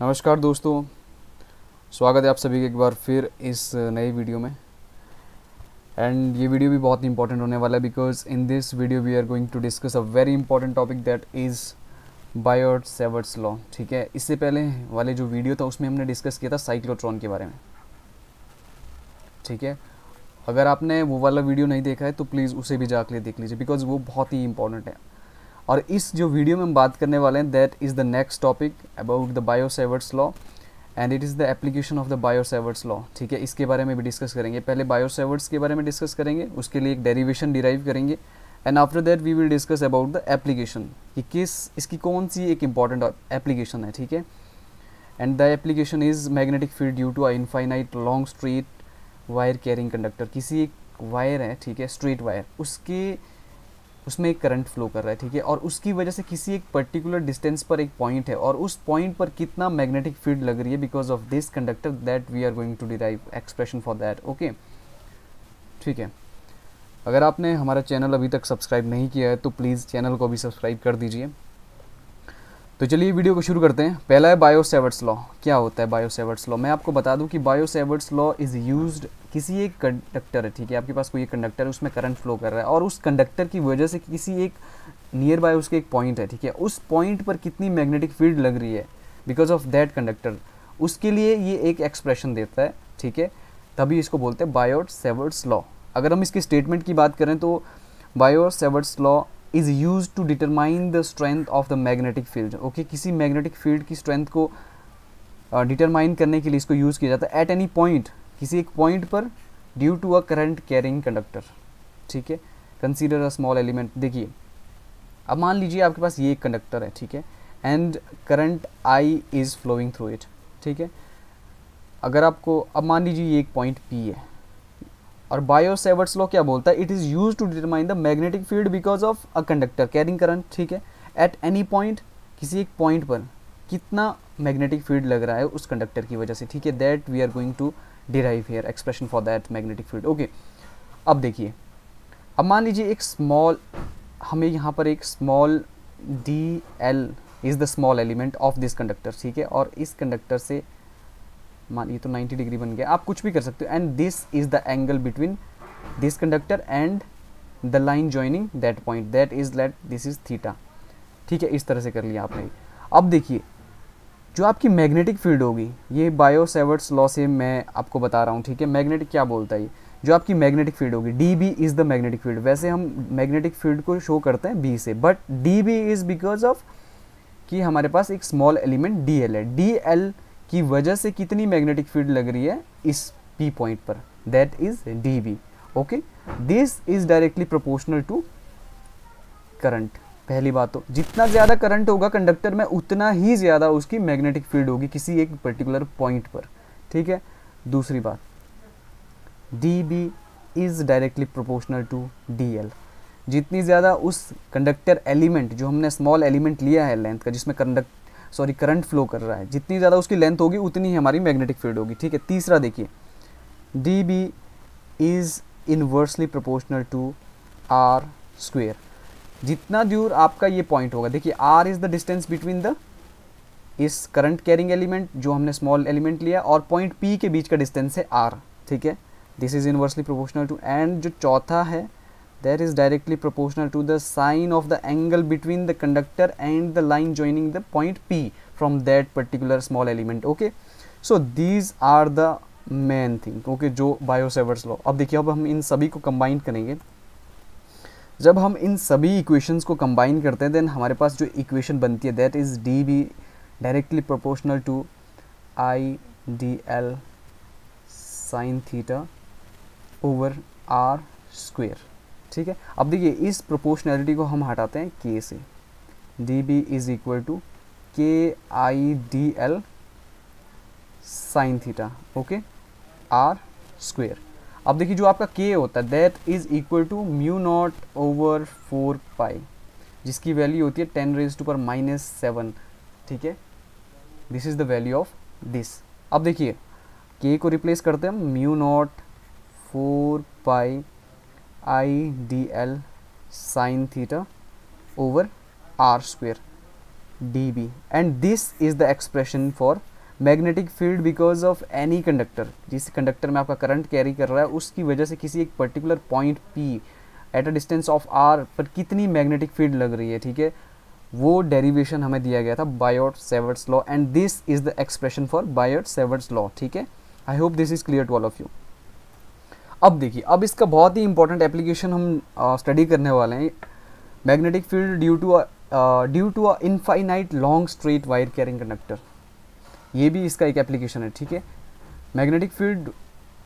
नमस्कार दोस्तों, स्वागत है आप सभी का एक बार फिर इस नई वीडियो में। एंड ये वीडियो भी बहुत इंपॉर्टेंट होने वाला है because in this video we are going to discuss a very important topic that is Biot Savart's law. ठीक है, इससे पहले वाले जो वीडियो था उसमें हमने डिस्कस किया था साइक्लोट्रॉन के बारे में। ठीक है, अगर आपने वो वाला वीडियो नहीं देखा है तो प्लीज़ उसे भी जाकर देख लीजिए बिकॉज वो बहुत ही इंपॉर्टेंट है। और इस जो वीडियो में हम बात करने वाले हैं that is the next topic about the Biot Savart's law and it is the application of the Biot Savart's law. ठीक है, इसके बारे में भी डिस्कस करेंगे। पहले बायोट-सैवर्ट्स के बारे में डिस्कस करेंगे, उसके लिए एक डेरिवेशन डिराइव करेंगे and after that we will discuss about the application कि इसकी कौन सी एक इंपॉर्टेंट एप्लीकेशन है। ठीक है, and the application is magnetic field due to a infinite long straight wire carrying conductor. किसी एक वायर है, ठीक है, स्ट्रेट वायर, उसमें एक करंट फ्लो कर रहा है। ठीक है, और उसकी वजह से किसी एक पर्टिकुलर डिस्टेंस पर एक पॉइंट है और उस पॉइंट पर कितना मैग्नेटिक फील्ड लग रही है because of this conductor that we are going to derive expression for that. Okay, ठीक है। अगर आपने हमारा चैनल अभी तक सब्सक्राइब नहीं किया है तो प्लीज़ चैनल को भी सब्सक्राइब कर दीजिए। तो चलिए वीडियो को शुरू करते हैं। पहला है बायोट-सैवर्ट्स लॉ। क्या होता है बायोट-सैवर्ट्स लॉ? मैं आपको बता दूं कि बायोट-सैवर्ट्स लॉ इज़ यूज्ड, किसी एक कंडक्टर है, ठीक है, आपके पास कोई एक कंडक्टर है, उसमें करंट फ्लो कर रहा है और उस कंडक्टर की वजह से किसी एक नियर बाय उसके एक पॉइंट है, ठीक है, उस पॉइंट पर कितनी मैग्नेटिक फील्ड लग रही है बिकॉज ऑफ दैट कंडक्टर, उसके लिए ये एक एक्सप्रेशन देता है। ठीक है, तभी इसको बोलते हैं बायोट-सैवर्ट्स लॉ। अगर हम इसके स्टेटमेंट की बात करें तो Biot Savart's law is use to determine the strength of the magnetic field. Okay, किसी मैग्नेटिक फील्ड की स्ट्रेंथ को डिटरमाइन करने के लिए इसको यूज़ किया जाता है एट एनी पॉइंट, किसी एक पॉइंट पर, due to a current carrying conductor. ठीक है, कंसीडर अ स्मॉल एलिमेंट। देखिए, अब मान लीजिए आपके पास ये एक कंडक्टर है, ठीक है, and current I is flowing through it. ठीक है, अगर आपको, अब मान लीजिए ये एक पॉइंट पी है और बायोट-सैवर्ट्स लॉ क्या बोलता है? It is use to determine the magnetic field because of a conductor carrying current. ठीक है, एट एनी पॉइंट, किसी एक पॉइंट पर कितना मैग्नेटिक फील्ड लग रहा है उस कंडक्टर की वजह से। ठीक है, that we are going to derive here expression for that magnetic field. Okay, अब देखिए, अब मान लीजिए एक स्मॉल, हमें यहाँ पर एक small D L is the small element of this conductor. ठीक है, और इस कंडक्टर से मान, ये तो 90 डिग्री बन गया, आप कुछ भी कर सकते हो, and this is the angle between this conductor and the line joining that point, that is let this is theta. ठीक है, इस तरह से कर लिया आपने। अब देखिए, जो आपकी मैग्नेटिक फील्ड होगी, ये बायोट-सैवर्ट्स लॉ से मैं आपको बता रहा हूँ। ठीक है, मैग्नेटिक क्या बोलता है, जो आपकी मैग्नेटिक फील्ड होगी, d B is the magnetic field. वैसे हम मैग्नेटिक फील्ड को शो करते हैं बी से, but d B is because of कि हमारे पास एक स्मॉल एलिमेंट डी एल है। डी एल की वजह से कितनी मैग्नेटिक फील्ड लग रही है इस पी पॉइंट पर, that is d B. Okay, this is directly proportional to current. पहली बात तो जितना ज़्यादा करंट होगा कंडक्टर में उतना ही ज़्यादा उसकी मैग्नेटिक फील्ड होगी किसी एक पर्टिकुलर पॉइंट पर। ठीक है, दूसरी बात, d B is directly proportional to d l. जितनी ज़्यादा उस कंडक्टर एलिमेंट, जो हमने स्मॉल एलिमेंट लिया है लेंथ का, जिसमें करंट फ्लो कर रहा है, जितनी ज़्यादा उसकी लेंथ होगी उतनी ही हमारी मैग्नेटिक फील्ड होगी। ठीक है, तीसरा देखिए, d B is inversely proportional to r square. जितना दूर आपका ये पॉइंट होगा, देखिए r is the distance between the इस करंट कैरिंग एलिमेंट जो हमने स्मॉल एलिमेंट लिया और पॉइंट पी के बीच का डिस्टेंस है आर। ठीक है, this is inversely proportional to, and जो चौथा है that is directly proportional to the sine of the angle between the conductor and the line joining the point P from that particular small element. Okay, so these are the main thing. Okay, जो बायोट-सैवर्ट्स law. अब देखिए, अब हम इन सभी को combine करेंगे। जब हम इन सभी इक्वेशंस को कंबाइन करते हैं देन हमारे पास जो इक्वेशन बनती है that is d B directly proportional to I D L sine theta over are square. ठीक है, अब देखिए, इस प्रोपोर्शनैलिटी को हम हटाते हैं के से, D B is equal to K I D L sine theta, okay, R square. अब देखिए, जो आपका के होता है that is equal to mu naught over 4 pi, जिसकी वैल्यू होती है 10⁻⁻⁷। ठीक है, this is the value of this. अब देखिए, के को रिप्लेस करते हैं हम, mu naught 4 pi I D L sine theta over are square. dB and this is the expression for magnetic field because of any conductor, जिस conductor में आपका current carry कर रहा है उसकी वजह से किसी एक particular point P at a distance of R पर कितनी मैग्नेटिक फील्ड लग रही है, ठीक है, वो डेरिवेशन हमें दिया गया था Biot Savart's law and this is the expression for Biot Savart's law, ठीक है। I hope this is clear to all of you. अब देखिए, अब इसका बहुत ही इंपॉर्टेंट एप्लीकेशन हम स्टडी करने वाले हैं, magnetic field due to a infinite long straight wire carrying conductor, ये भी इसका एक एप्लीकेशन है, ठीक है। Magnetic field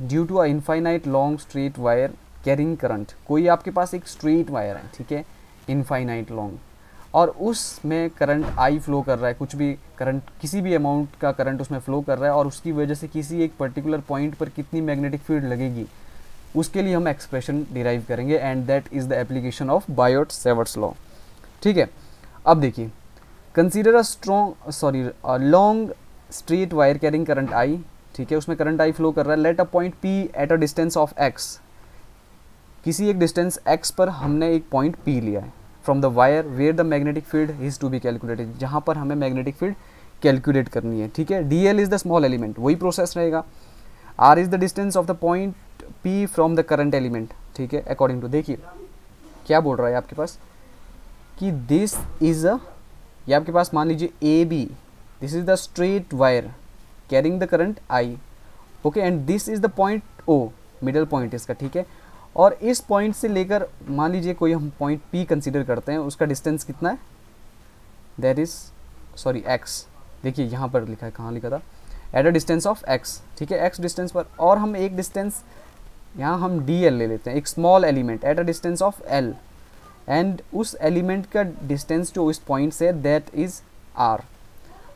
due to a infinite long straight wire carrying current, कोई आपके पास एक स्ट्रेट वायर है, ठीक है, इनफाइनाइट लॉन्ग, और उसमें करंट आई फ्लो कर रहा है, कुछ भी करंट, किसी भी अमाउंट का करंट उसमें फ्लो कर रहा है और उसकी वजह से किसी एक पर्टिकुलर पॉइंट पर कितनी मैग्नेटिक फील्ड लगेगी, उसके लिए हम एक्सप्रेशन डिराइव करेंगे and that is the application of Biot Savart's law, ठीक है। अब देखिए, consider a long straight wire carrying current I, ठीक है, उसमें करंट आई फ्लो कर रहा है, let a point P at a distance of x, किसी एक डिस्टेंस x पर हमने एक पॉइंट P लिया है from the wire where the magnetic field is to be calculated, जहाँ पर हमें मैग्नेटिक फील्ड कैलकुलेट करनी है, ठीक है। dl is the small element, वही प्रोसेस रहेगा, r is the distance of the point P from the current element, ठीक है, अकॉर्डिंग टू, देखिए क्या बोल रहा है आपके पास कि दिस इज अ, ये आपके पास मान लीजिए AB, this is the straight wire carrying the current I, okay, and this is the point O, middle point इसका, ठीक है, और इस पॉइंट से लेकर मान लीजिए कोई हम पॉइंट P कंसीडर करते हैं, उसका डिस्टेंस कितना है, दैट इज x, देखिए यहाँ पर लिखा है, कहाँ लिखा था, eight a distance of x, ठीक है, x डिस्टेंस पर, और हम एक डिस्टेंस यहाँ हम dl ले लेते हैं, एक small element at a distance of l, and उस एलिमेंट का डिस्टेंस जो इस पॉइंट से that is r,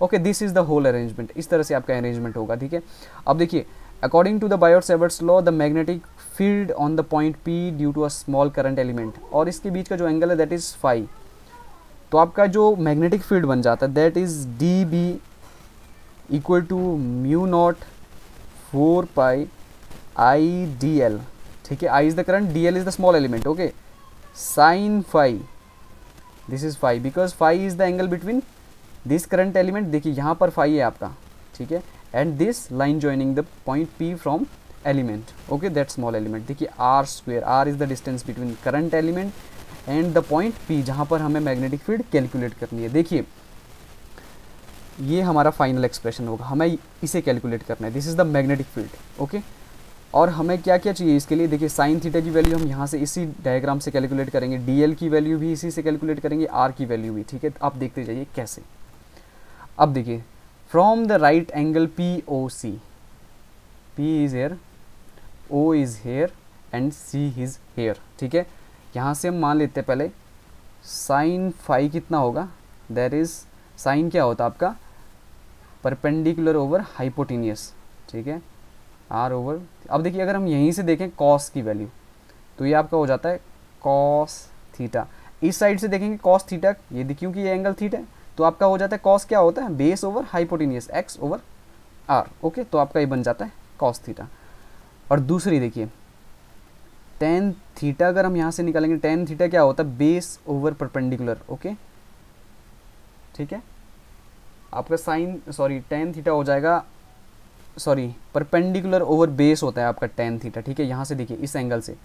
okay, this is the whole arrangement, इस तरह से आपका अरेंजमेंट होगा, ठीक है। अब देखिए, according to the Biot Savart's law the magnetic field on the point P due to a small current element, और इसके बीच का जो एंगल है दैट इज फाई, तो आपका जो मैग्नेटिक फील्ड बन जाता है that is dB equal to mu naught 4 pi I dl, ठीक है, I is the current, dl is the small element, okay, sine phi, this is phi because phi is the angle between this current element, देखिए यहाँ पर phi है आपका, ठीक है, and this line joining the point P from element, okay, that small element, देखिए r square, r is the distance between current element and the point P जहाँ पर हमें मैग्नेटिक फील्ड कैलकुलेट करनी है। देखिए ये हमारा फाइनल एक्सप्रेशन होगा, हमें इसे कैलकुलेट करना है, this is the magnetic field, okay, और हमें क्या क्या चाहिए इसके लिए, देखिए साइन थीटा की वैल्यू हम यहाँ से इसी डायग्राम से कैलकुलेट करेंगे, dl की वैल्यू भी इसी से कैलकुलेट करेंगे, r की वैल्यू भी, ठीक है, आप देखते जाइए कैसे। अब देखिए, from the right angle POC, P is here, O is here and C is here, ठीक है, यहाँ से हम मान लेते हैं पहले साइन फाई कितना होगा, दैट इज, साइन क्या होता है आपका, परपेंडिकुलर ओवर हाइपोटेनियस, ठीक है, R ओवर, अब देखिए अगर हम यहीं से देखें कॉस की वैल्यू, तो ये आपका हो जाता है कॉस थीटा, इस साइड से देखेंगे कॉस थीटा, ये देखिए क्योंकि ये एंगल थीटा है, तो आपका हो जाता है कॉस, क्या होता है, base over hypotenuse, x over r, okay, तो आपका ये बन जाता है कॉस थीटा। और दूसरी देखिए टेन थीटा, अगर हम यहाँ से निकालेंगे टेन थीटा क्या होता है, बेस ओवर परपेंडिकुलर, ओके, ठीक है, आपका साइन टेन थीटा हो जाएगा, परपेंडिकुलर ओवर बेस होता है आपका टेन थीटा, ठीक है, यहाँ से देखिए इस एंगल से,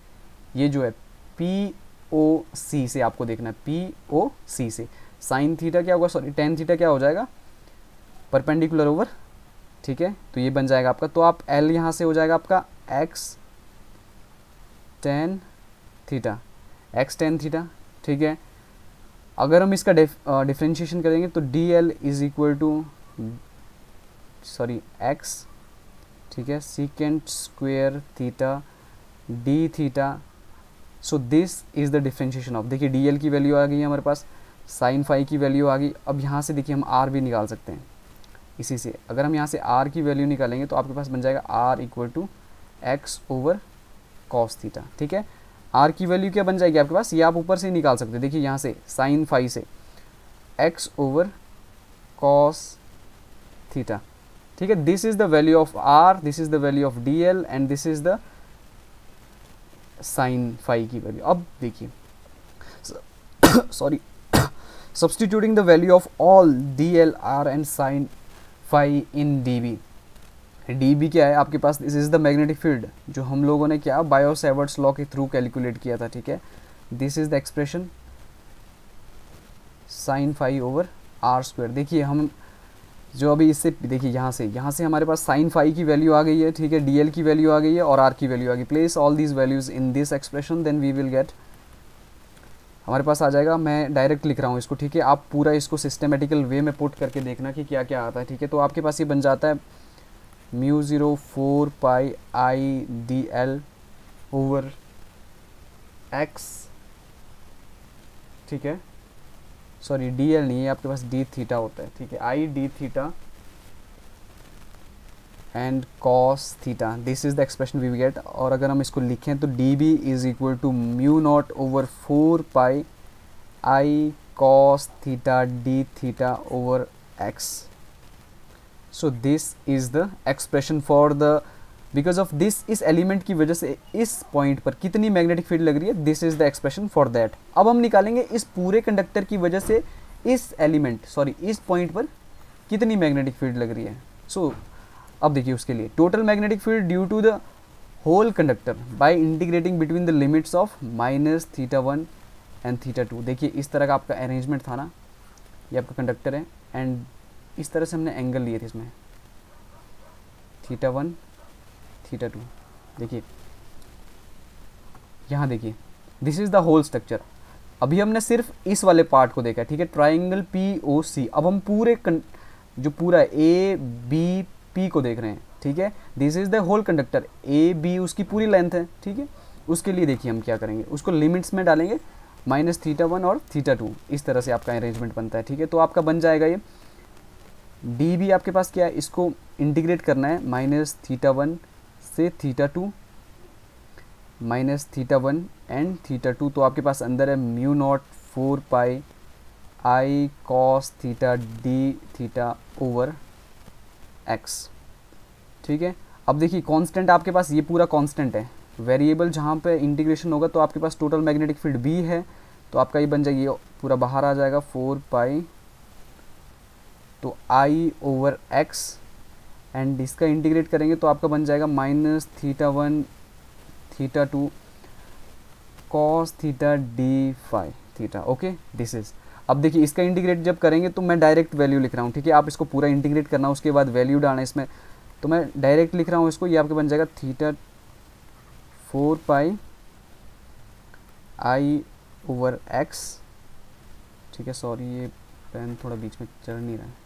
ये जो है POC से आपको देखना है, POC से साइन थीटा क्या होगा, टेन थीटा क्या हो जाएगा, परपेंडिकुलर ओवर, ठीक है, तो ये बन जाएगा आपका, तो आप L यहाँ से हो जाएगा आपका x टेन थीटा, ठीक है। अगर हम इसका डिफ्रेंशिएशन करेंगे तो dl is equal to x, ठीक है, second square theta d theta, so this is the differentiation of, देखिए dl की वैल्यू आ गई है हमारे पास, साइन फाई की वैल्यू आ गई, अब यहाँ से देखिए हम r भी निकाल सकते हैं इसी से, अगर हम यहाँ से r की वैल्यू निकालेंगे तो आपके पास बन जाएगा r equal to x over cos theta, ठीक है, r की वैल्यू क्या बन जाएगी आपके पास, ये आप ऊपर से ही निकाल सकते हैं, देखिए यहाँ से साइन फाई से x ओवर कॉस थीटा, ठीक है, this is the value of r, this is the value of dl and this is the sine phi की वैल्यू। अब देखिए substituting the value of all D L R and sine phi in D B. D B क्या है आपके पास, this is the magnetic field जो हम लोगों ने क्या बायो-सैवर्ट्स लॉ के थ्रू कैलकुलेट किया था, ठीक है। This is the expression sine phi over r square. देखिए हम जो अभी इससे देखिए यहाँ से हमारे पास साइन फाई की वैल्यू आ गई है, ठीक है, डी एल की वैल्यू आ गई है और आर की वैल्यू आ गई। Place all these values in this expression then we will get, हमारे पास आ जाएगा, मैं डायरेक्ट लिख रहा हूँ इसको, ठीक है। आप पूरा इसको सिस्टमेटिकल वे में पुट करके देखना कि क्या क्या आता है, ठीक है। तो आपके पास ये बन जाता है mu 0 4 pi I D L over X, ठीक है, सॉरी डी एल नहीं है आपके पास, डी थीटा होता है, ठीक है, I d theta and cos theta, this is the expression we get. और अगर हम इसको लिखें तो d B is equal to mu naught over 4 pi I cos theta D theta over x. So this is the expression for the, because of this, इस element की वजह से इस पॉइंट पर कितनी मैग्नेटिक फील्ड लग रही है, this is the expression for that. अब हम निकालेंगे इस पूरे कंडक्टर की वजह से इस एलिमेंट, सॉरी इस पॉइंट पर कितनी मैग्नेटिक फील्ड लग रही है। सो अब देखिए उसके लिए total magnetic field due to the whole conductor by integrating between the limits of minus theta 1 and theta 2। देखिए इस तरह का आपका अरेंजमेंट था ना, ये आपका कंडक्टर है एंड इस तरह से हमने एंगल लिए थे इसमें, थीटा 1 थीटा 2। देखिए यहाँ देखिए this is the whole structure. अभी हमने सिर्फ इस वाले पार्ट को देखा है, ठीक है, ट्राइंगल पी ओ सी। अब हम पूरे जो पूरा ए बी पी को देख रहे हैं, ठीक है। This is the whole conductor, A B उसकी पूरी लेंथ है, ठीक है। उसके लिए देखिए हम क्या करेंगे, उसको लिमिट्स में डालेंगे माइनस थीटा 1 और थीटा 2, इस तरह से आपका अरेंजमेंट बनता है, ठीक है। तो आपका बन जाएगा ये डी बी आपके पास क्या है, इसको इंटीग्रेट करना है माइनस थीटा 1 से theta 2 minus theta 1 and theta 2। तो आपके पास अंदर है mu naught 4 pi I cos theta D theta over X, ठीक है। अब देखिए कांस्टेंट आपके पास ये पूरा कांस्टेंट है, वेरिएबल जहाँ पे इंटीग्रेशन होगा तो आपके पास टोटल मैग्नेटिक फील्ड बी है, तो आपका ये बन जाएगी, ये पूरा बाहर आ जाएगा 4 पाई तो आई ओवर एक्स एंड इसका इंटीग्रेट करेंगे तो आपका बन जाएगा minus theta 1 theta 2 cos theta d phi theta, okay this is. अब देखिए इसका इंटीग्रेट जब करेंगे तो मैं डायरेक्ट वैल्यू लिख रहा हूँ, ठीक है। आप इसको पूरा इंटीग्रेट करना, उसके बाद वैल्यू डालना इसमें, तो मैं डायरेक्ट लिख रहा हूँ इसको, ये आपके बन जाएगा theta 4 pi I over X, ठीक है। सॉरी ये पेन थोड़ा बीच में चढ़ नहीं रहा है।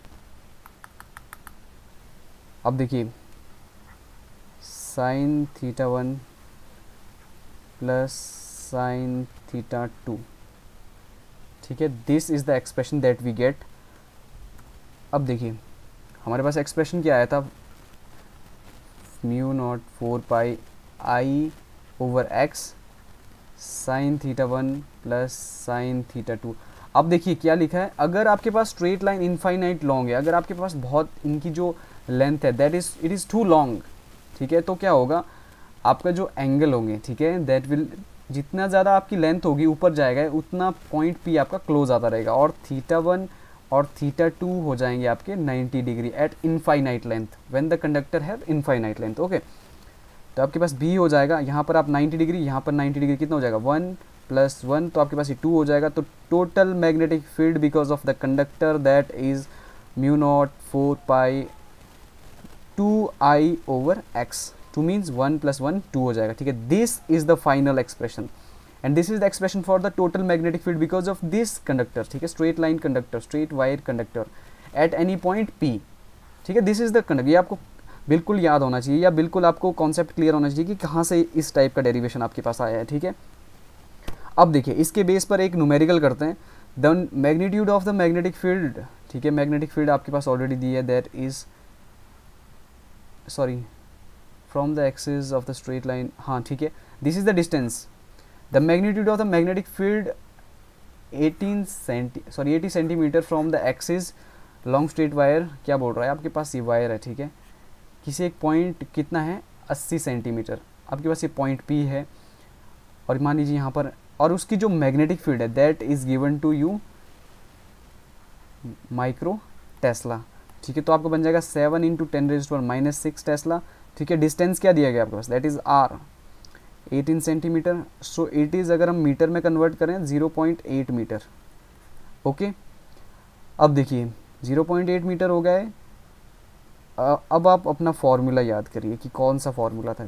अब देखिए sine theta 1 plus sine theta 2, ठीक है, this is the expression that we get. अब देखिए हमारे पास एक्सप्रेशन क्या आया था, mu naught 4 pi I over x sine theta 1 plus sine theta 2। अब देखिए क्या लिखा है, अगर आपके पास स्ट्रेट लाइन इनफाइनाइट लॉन्ग है, अगर आपके पास बहुत इनकी जो लेंथ है that is it is too long, ठीक है, तो क्या होगा आपका जो एंगल होंगे, ठीक है, दैट विल, जितना ज़्यादा आपकी लेंथ होगी ऊपर जाएगा उतना पॉइंट पी आपका क्लोज आता रहेगा, और थीटा 1 और थीटा 2 हो जाएंगे आपके 90 degree at infinite length when the conductor have infinite length, okay. तो आपके पास बी हो जाएगा, यहाँ पर आप 90 डिग्री, यहाँ पर 90 डिग्री, कितना हो जाएगा 1 प्लस 1, तो आपके पास ये 2 हो जाएगा। तो total magnetic field because of the conductor that is mu naught 4 pi 2 I over x, 2 means 1 plus 1 2 हो जाएगा, ठीक है। This is the final expression and this is the expression for the total magnetic field because of this conductor, ठीक है, straight line conductor, straight wire conductor at any point P, ठीक है। This is the conductor, ये आपको बिल्कुल याद होना चाहिए या बिल्कुल आपको कॉन्सेप्ट क्लियर होना चाहिए कि कहाँ से इस टाइप का डेरिवेशन आपके पास आया है, ठीक है। अब देखिए इसके बेस पर एक न्यूमेरिकल करते हैं, the magnitude of the magnetic field, ठीक है, मैग्नेटिक फील्ड आपके पास ऑलरेडी दी है, that is sorry from the axis of the straight line, हाँ ठीक है, this is the distance, the magnitude of the magnetic field 80 centimetre from the axis long straight wire, क्या बोल रहा है आपके पास, ये वायर है, ठीक है, किसी एक पॉइंट कितना है 80 सेंटीमीटर, आपके पास ये पॉइंट पी है, और मान लीजिए यहाँ पर, और उसकी जो मैग्नेटिक फील्ड है that is given to you micro tesla. ठीक है, तो आपको बन जाएगा 7 × 10⁻⁻6 टेस्ला। ठीक है, डिस्टेंस क्या दिया गया आपके पास, that is R 18 centimetre. So it is, अगर हम मीटर में कन्वर्ट करें, 0.8 मीटर। ओके, अब देखिए 0.8 मीटर हो गया है। अब आप अपना फॉर्मूला याद करिए कि कौन सा फॉर्मूला था।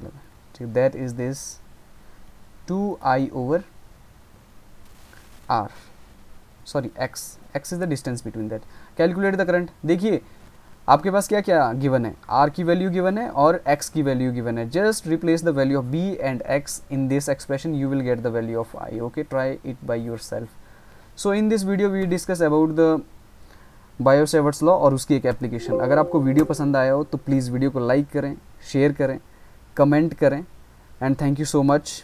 ठीक, that is this 2I/r, sorry x is the distance between that. Calculate the current. देखिए आपके पास क्या क्या गिवन है, r की वैल्यू गिवन है और x की वैल्यू गिवन है। Just replace the value of b and x in this expression, you will get the value of i। Okay, try it by yourself. So in this video we discuss about the Biot Savart's law और उसकी एक application. अगर आपको video पसंद आया हो तो please video को लाइक करें, शेयर करें, कमेंट करें, and thank you so much.